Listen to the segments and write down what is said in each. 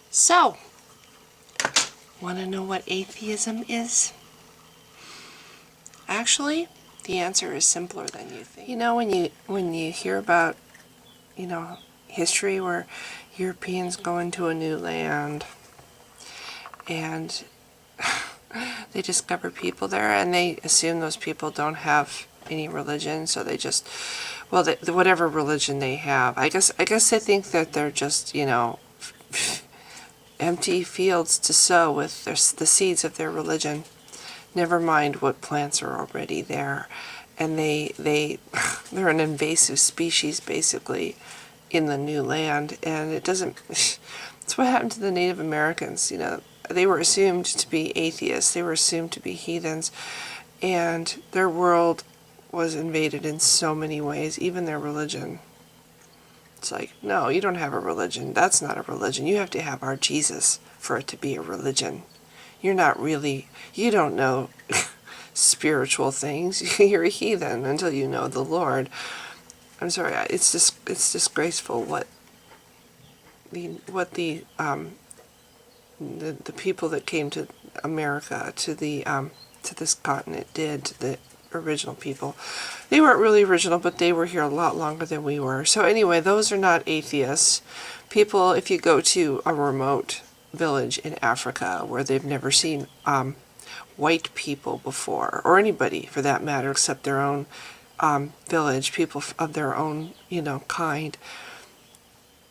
So, want to know what atheism is? Actually, the answer is simpler than you think. You know, when you hear about, history where Europeans go into a new land and they discover people there and they assume those people don't have any religion, so they just, well, whatever religion they have, I guess they think that they're just, empty fields to sow with the seeds of their religion. Never mind what plants are already there. And they're an invasive species, basically, in the new land. And it doesn't... It's what happened to the Native Americans, They were assumed to be atheists. They were assumed to be heathens. And their world was invaded in so many ways, even their religion. It's like, no, you don't have a religion. That's not a religion. You have to have our Jesus for it to be a religion. You're not really... You don't know... spiritual things. You're a heathen until you know the Lord. I'm sorry, it's disgraceful what the people that came to America, to this continent did to the original people. They weren't really original, but they were here a lot longer than we were. So anyway, those are not atheists. People, if you go to a remote village in Africa where they've never seen white people before, or anybody for that matter, except their own village, people of their own, kind,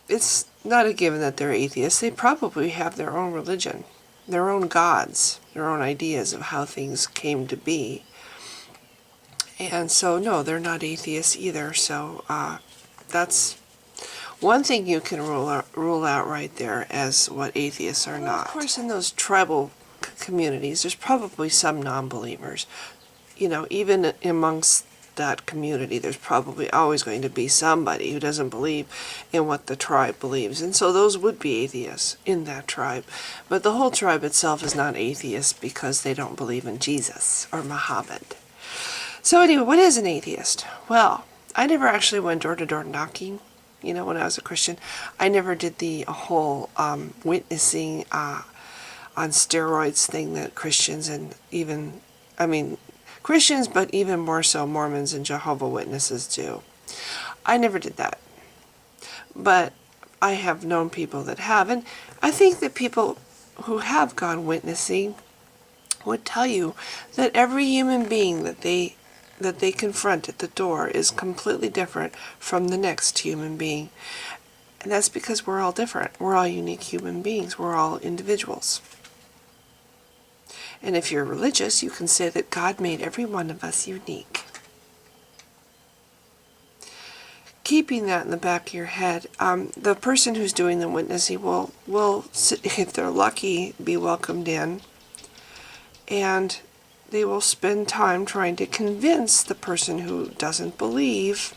it's not a given that they're atheists. They probably have their own religion, their own gods, their own ideas of how things came to be. And so, no, they're not atheists either. So that's one thing you can rule out right there as what atheists are not. Of course, in those tribal communities, there's probably some non-believers. Even amongst that community, there's probably always going to be somebody who doesn't believe in what the tribe believes. And so those would be atheists in that tribe. But the whole tribe itself is not atheist because they don't believe in Jesus or Muhammad. So anyway, what is an atheist? Well, I never actually went door-to-door knocking, when I was a Christian. I never did the whole witnessing on steroids thing that Christians and even, Christians, but even more so Mormons and Jehovah's Witnesses do. I never did that. But I have known people that have, and I think that people who have gone witnessing would tell you that every human being that they confront at the door is completely different from the next human being. And that's because we're all different. We're all unique human beings. We're all individuals. And if you're religious, you can say that God made every one of us unique. Keeping that in the back of your head, the person who's doing the witnessing will, if they're lucky, be welcomed in. And they will spend time trying to convince the person who doesn't believe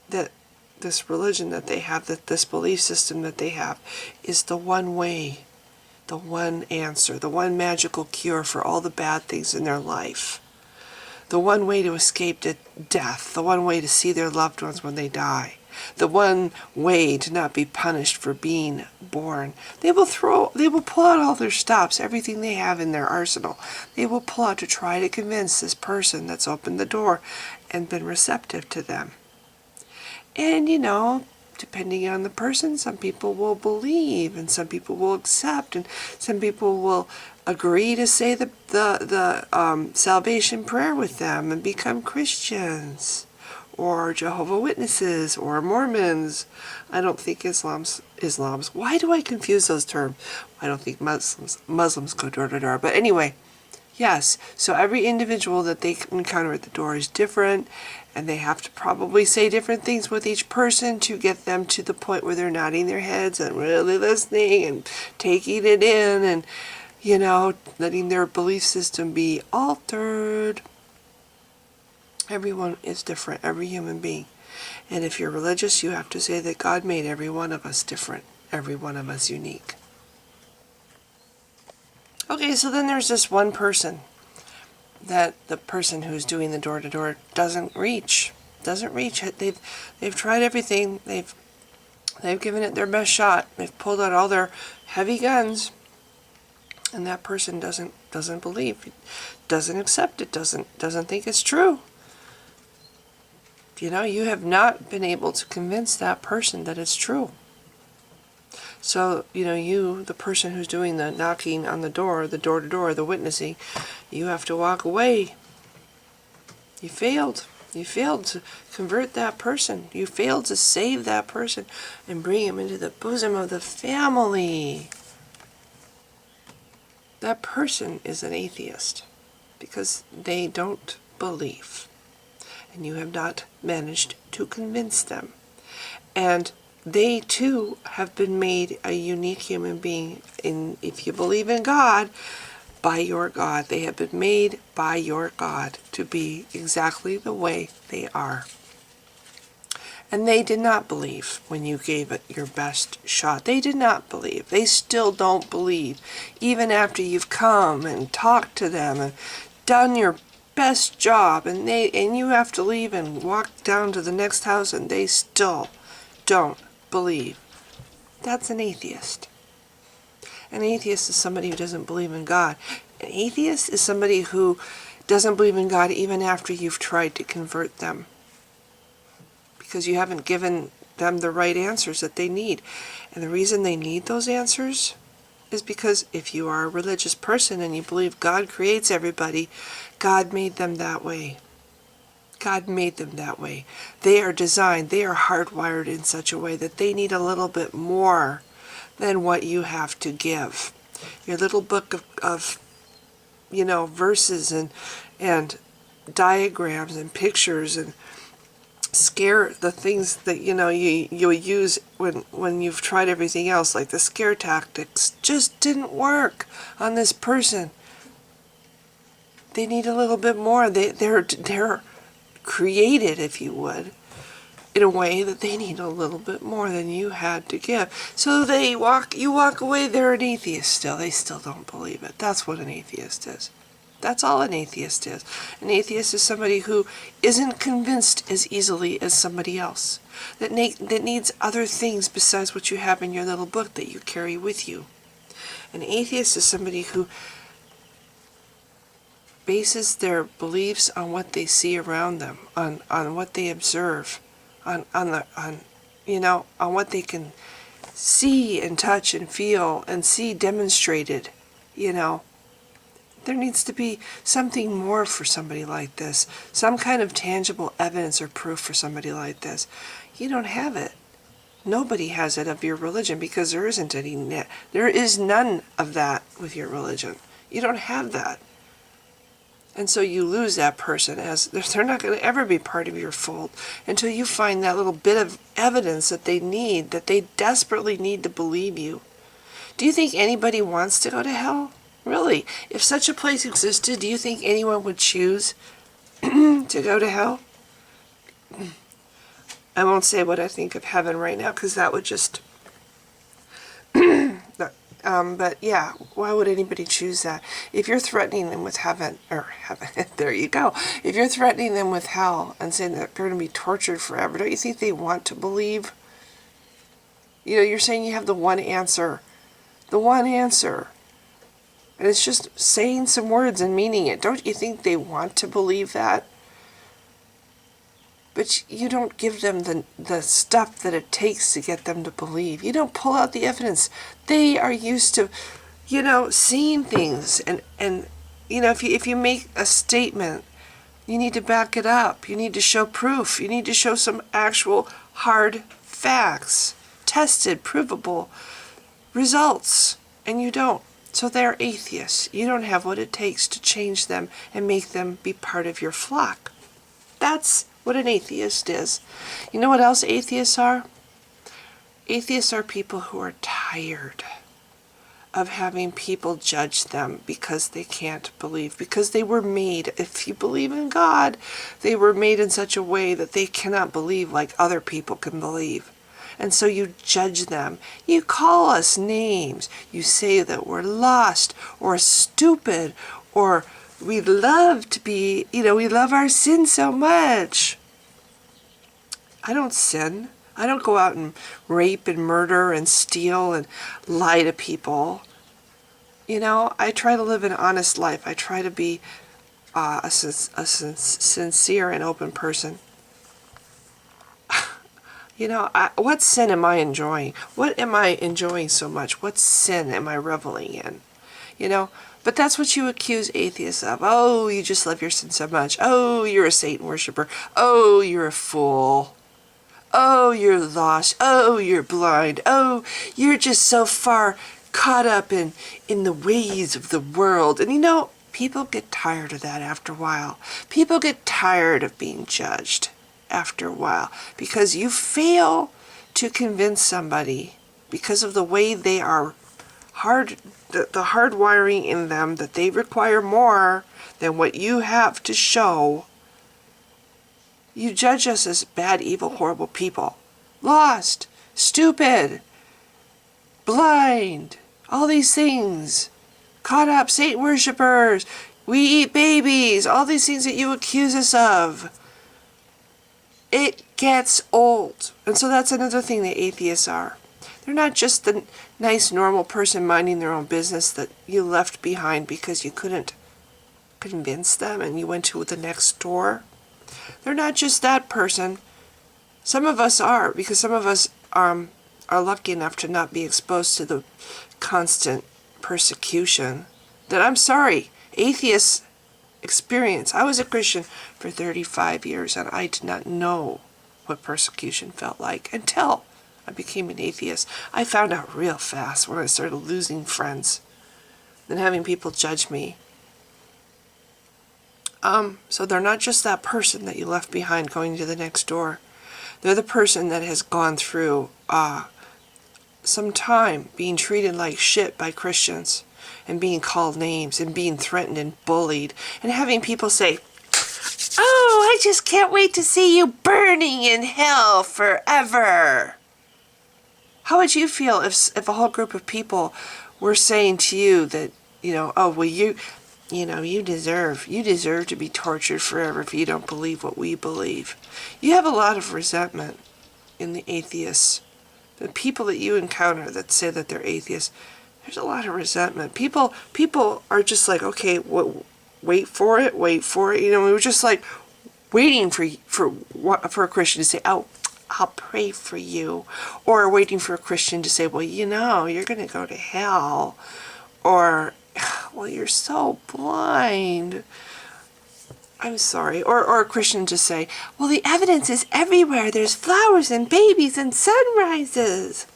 that this religion that they have, that this belief system that they have, is the one way, the one answer, the one magical cure for all the bad things in their life. The one way to escape death, the one way to see their loved ones when they die, the one way to not be punished for being born. They will pull out all their stops, everything they have in their arsenal. They will pull out to try to convince this person that's opened the door and been receptive to them. And depending on the person, some people will believe and some people will accept and some people will agree to say the salvation prayer with them and become Christians or Jehovah's Witnesses or Mormons. I don't think Islam's. Why do I confuse those terms? I don't think Muslims go door to door. But anyway, yes. So every individual that they encounter at the door is different. And they have to probably say different things with each person to get them to the point where they're nodding their heads and really listening and taking it in and, letting their belief system be altered. Everyone is different, every human being. And if you're religious, you have to say that God made every one of us different, every one of us unique. Okay, so then there's this one person that the person who's doing the door-to-door doesn't reach. They've tried everything. They've They've given it their best shot. They've pulled out all their heavy guns, and that person doesn't believe, doesn't accept it, doesn't think it's true. You know, you have not been able to convince that person that it's true. So, you know, you, the person who's doing the knocking on the door-to-door, the witnessing, you have to walk away. You failed. You failed to convert that person. You failed to save that person and bring him into the bosom of the family. That person is an atheist because they don't believe. And you have not managed to convince them. And they too have been made a unique human being. If you believe in God, by your God. They have been made by your God to be exactly the way they are. And they did not believe when you gave it your best shot. They did not believe. They still don't believe. Even after you've come and talked to them and done your best job, and you have to leave and walk down to the next house, and they still don't believe. That's an atheist. An atheist is somebody who doesn't believe in God. An atheist is somebody who doesn't believe in God even after you've tried to convert them, because you haven't given them the right answers that they need. And the reason they need those answers is because if you are a religious person and you believe God creates everybody, God made them that way. God made them that way. They are designed, they are hardwired in such a way that they need a little bit more than what you have to give. Your little book of you know, verses and diagrams and pictures and scare, the things that, you know, you'll use when you've tried everything else, like the scare tactics, just didn't work on this person. They need a little bit more. They're created, if you would, in a way that they need a little bit more than you had to give. So you walk away, they're an atheist still. They still don't believe it. That's what an atheist is. That's all an atheist is. An atheist is somebody who isn't convinced as easily as somebody else. That needs other things besides what you have in your little book that you carry with you. An atheist is somebody who bases their beliefs on what they see around them, on what they observe, on what they can see and touch and feel and see demonstrated. You know, there needs to be something more for somebody like this, some kind of tangible evidence or proof for somebody like this. You don't have it. Nobody has it of your religion, because there isn't any. There is none of that with your religion. You don't have that. And so you lose that person, as they're not going to ever be part of your fold until you find that little bit of evidence that they need, that they desperately need to believe you. Do you think anybody wants to go to hell? Really? If such a place existed, do you think anyone would choose to go to hell? I won't say what I think of heaven right now, because that would just... but yeah, why would anybody choose that? If you're threatening them with heaven, there you go. If you're threatening them with hell and saying that they're going to be tortured forever, don't you think they want to believe? You know, you're saying you have the one answer. The one answer. And it's just saying some words and meaning it. Don't you think they want to believe that? But you don't give them the stuff that it takes to get them to believe. You don't pull out the evidence. They are used to, you know, seeing things. And you know, if you make a statement, you need to back it up. You need to show proof. You need to show some actual hard facts. Tested, provable results. And you don't. So they're atheists. You don't have what it takes to change them and make them be part of your flock. That's what an atheist is. You know what else atheists are? Atheists are people who are tired of having people judge them because they can't believe. Because they were made, if you believe in God, they were made in such a way that they cannot believe like other people can believe. And so you judge them. You call us names. You say that we're lost or stupid, or we love to be, you know, we love our sin so much. I don't sin. I don't go out and rape and murder and steal and lie to people. I try to live an honest life. I try to be a sincere and open person. What sin am I enjoying? What am I enjoying so much? What sin am I reveling in? But that's what you accuse atheists of. Oh, you just love your sin so much. Oh, you're a Satan worshiper. Oh, you're a fool. Oh, you're lost. Oh, you're blind. Oh, you're just so far caught up in the ways of the world. And people get tired of that after a while. People get tired of being judged after a while because you fail to convince somebody because of the way they are the hard wiring in them, that they require more than what you have to show. You judge us as bad, evil, horrible people. Lost, stupid, blind, all these things. Caught up, Satan worshippers, we eat babies, all these things that you accuse us of. It gets old. And so that's another thing that atheists are. They're not just the nice, normal person minding their own business that you left behind because you couldn't convince them and you went to the next door. They're not just that person. Some of us are, because some of us are lucky enough to not be exposed to the constant persecution that, I'm sorry, atheists experience. I was a Christian for 35 years and I did not know what persecution felt like until I became an atheist. I found out real fast when I started losing friends and having people judge me. So they're not just that person that you left behind going to the next door. They're the person that has gone through some time being treated like shit by Christians and being called names and being threatened and bullied and having people say, "Oh, I just can't wait to see you burning in hell forever." How would you feel if a whole group of people were saying to you that, oh, well, you deserve to be tortured forever if you don't believe what we believe? You have a lot of resentment in the atheists. The people that you encounter that say that they're atheists, there's a lot of resentment. People are just like, okay, wait for it. We were just like waiting for a Christian to say, "Oh, I'll pray for you," or waiting for a Christian to say, "Well, you're going to go to hell," or, "Well, you're so blind. I'm sorry." Or a Christian to say, "Well, the evidence is everywhere. There's flowers and babies and sunrises."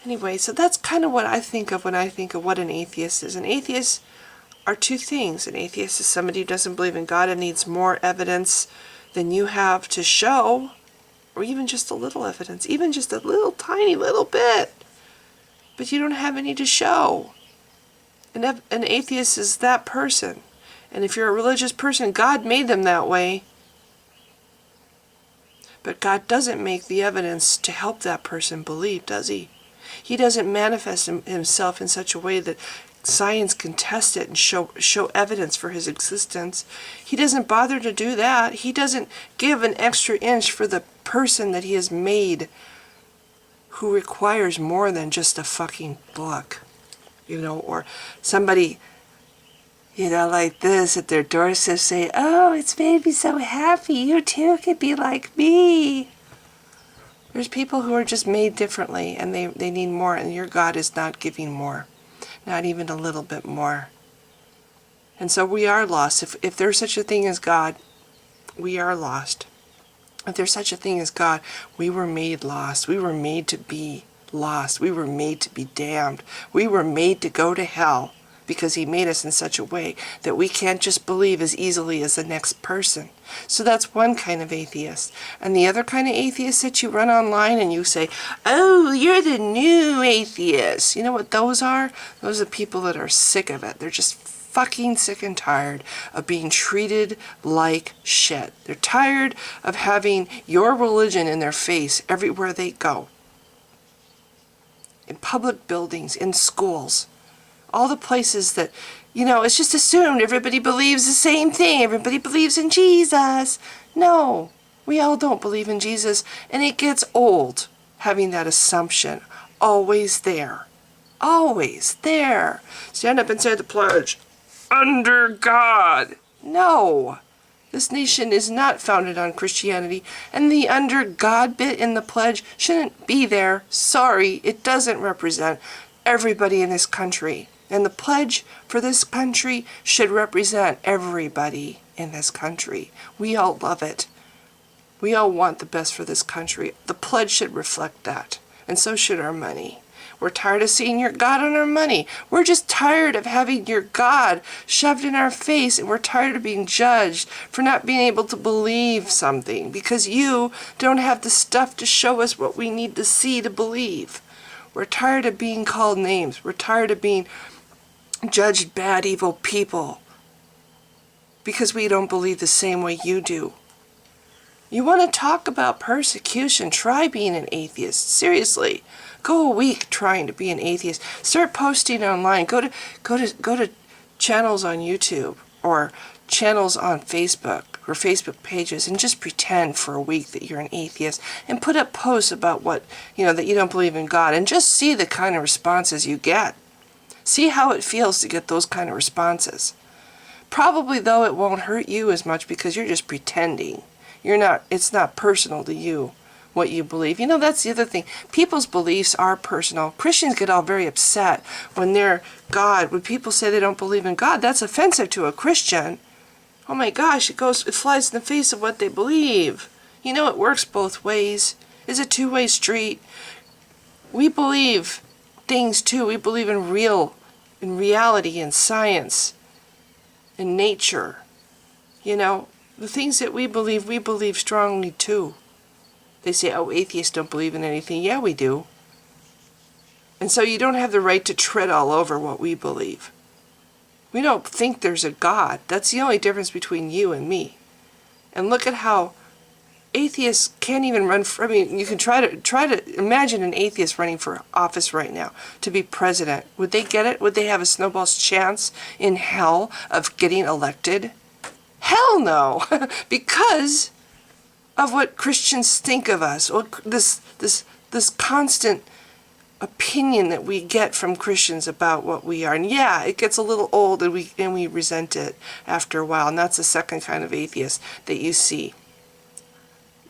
Anyway, so that's kind of what I think of when I think of what an atheist is. An atheist are two things. An atheist is somebody who doesn't believe in God and needs more evidence than you have to show, or even just a little evidence, even just a little tiny little bit, but you don't have any to show. An atheist is that person. And if you're a religious person, God made them that way. But God doesn't make the evidence to help that person believe, does he? He doesn't manifest himself in such a way that science can test it and show evidence for his existence. He doesn't bother to do that. He doesn't give an extra inch for the person that he has made, who requires more than just a fucking book, or somebody, like this at their doorstep say, "Oh, it's made me so happy. You too could be like me." There's people who are just made differently and they need more, and your God is not giving more. Not even a little bit more. And so we are lost. If there's such a thing as God, we are lost. If there's such a thing as God, we were made lost. We were made to be lost. We were made to be damned. We were made to go to hell because he made us in such a way that we can't just believe as easily as the next person. So that's one kind of atheist. And the other kind of atheist that you run online and you say, "Oh, you're the new atheist." You know what those are? Those are people that are sick of it. They're just fucking sick and tired of being treated like shit. They're tired of having your religion in their face everywhere they go. In public buildings, in schools, all the places that, it's just assumed everybody believes the same thing. Everybody believes in Jesus. No. We all don't believe in Jesus, and it gets old having that assumption always there. Always there. Stand up and say the pledge. Under God. No. This nation is not founded on Christianity, and the under God bit in the pledge shouldn't be there. Sorry, it doesn't represent everybody in this country. And the pledge for this country should represent everybody in this country. We all love it. We all want the best for this country. The pledge should reflect that, and so should our money. We're tired of seeing your God on our money. We're just tired of having your God shoved in our face, and we're tired of being judged for not being able to believe something because you don't have the stuff to show us what we need to see to believe. We're tired of being called names. We're tired of being judged bad, evil people because we don't believe the same way you do. You want to talk about persecution? Try being an atheist. Seriously. Go a week trying to be an atheist. Start posting online. Go to channels on YouTube or channels on Facebook or Facebook pages and just pretend for a week that you're an atheist and put up posts about what, that you don't believe in God, and just see the kind of responses you get. See how it feels to get those kind of responses. Probably, though, it won't hurt you as much because you're just pretending. It's not personal to you, what you believe. That's the other thing. People's beliefs are personal. Christians get all very upset when when people say they don't believe in God. That's offensive to a Christian. Oh my gosh, it flies in the face of what they believe. It works both ways. It's a two-way street. We believe things too. We believe in reality and science and nature. The things that we believe strongly too. They say, oh, atheists don't believe in anything. Yeah, we do. And so you don't have the right to tread all over what we believe. We don't think there's a God. That's the only difference between you and me. And look at how atheists can't even run for, you can try to imagine an atheist running for office right now to be president. Would they get it? Would they have a snowball's chance in hell of getting elected? Hell no, because of what Christians think of us, or this constant opinion that we get from Christians about what we are. And yeah, it gets a little old, and we resent it after a while. And that's the second kind of atheist that you see.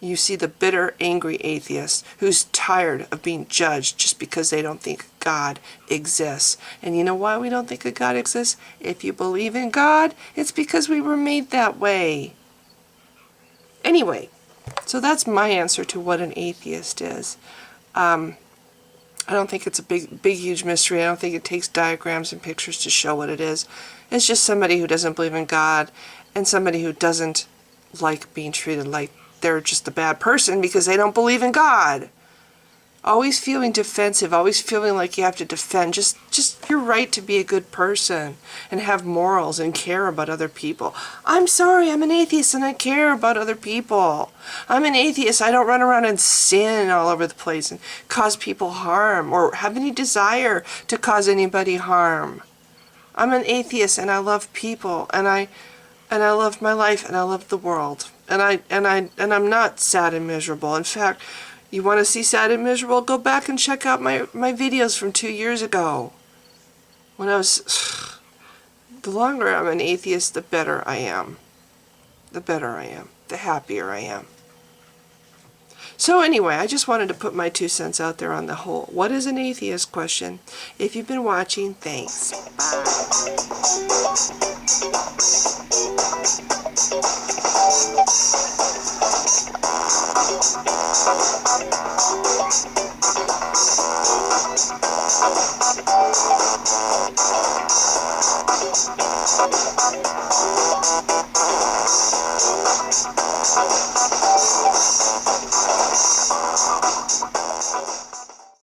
You see the bitter, angry atheist who's tired of being judged just because they don't think God exists. And you know why we don't think that God exists? If you believe in God, it's because we were made that way. Anyway, so that's my answer to what an atheist is. I don't think it's a big, huge mystery. I don't think it takes diagrams and pictures to show what it is. It's just somebody who doesn't believe in God and somebody who doesn't like being treated like they're just a bad person because they don't believe in God. Always feeling defensive, always feeling like you have to defend just your right to be a good person and have morals and care about other people. I'm sorry, I'm an atheist and I care about other people. I'm an atheist, I don't run around and sin all over the place and cause people harm or have any desire to cause anybody harm. I'm an atheist and I love people and I love my life and I love the world. And I'm not sad and miserable. In fact, you want to see sad and miserable? Go back and check out my videos from 2 years ago. When I was... The longer I'm an atheist, the better I am. The better I am. The happier I am. So anyway, I just wanted to put my 2 cents out there on the whole what is an atheist question. If you've been watching, thanks. Bye.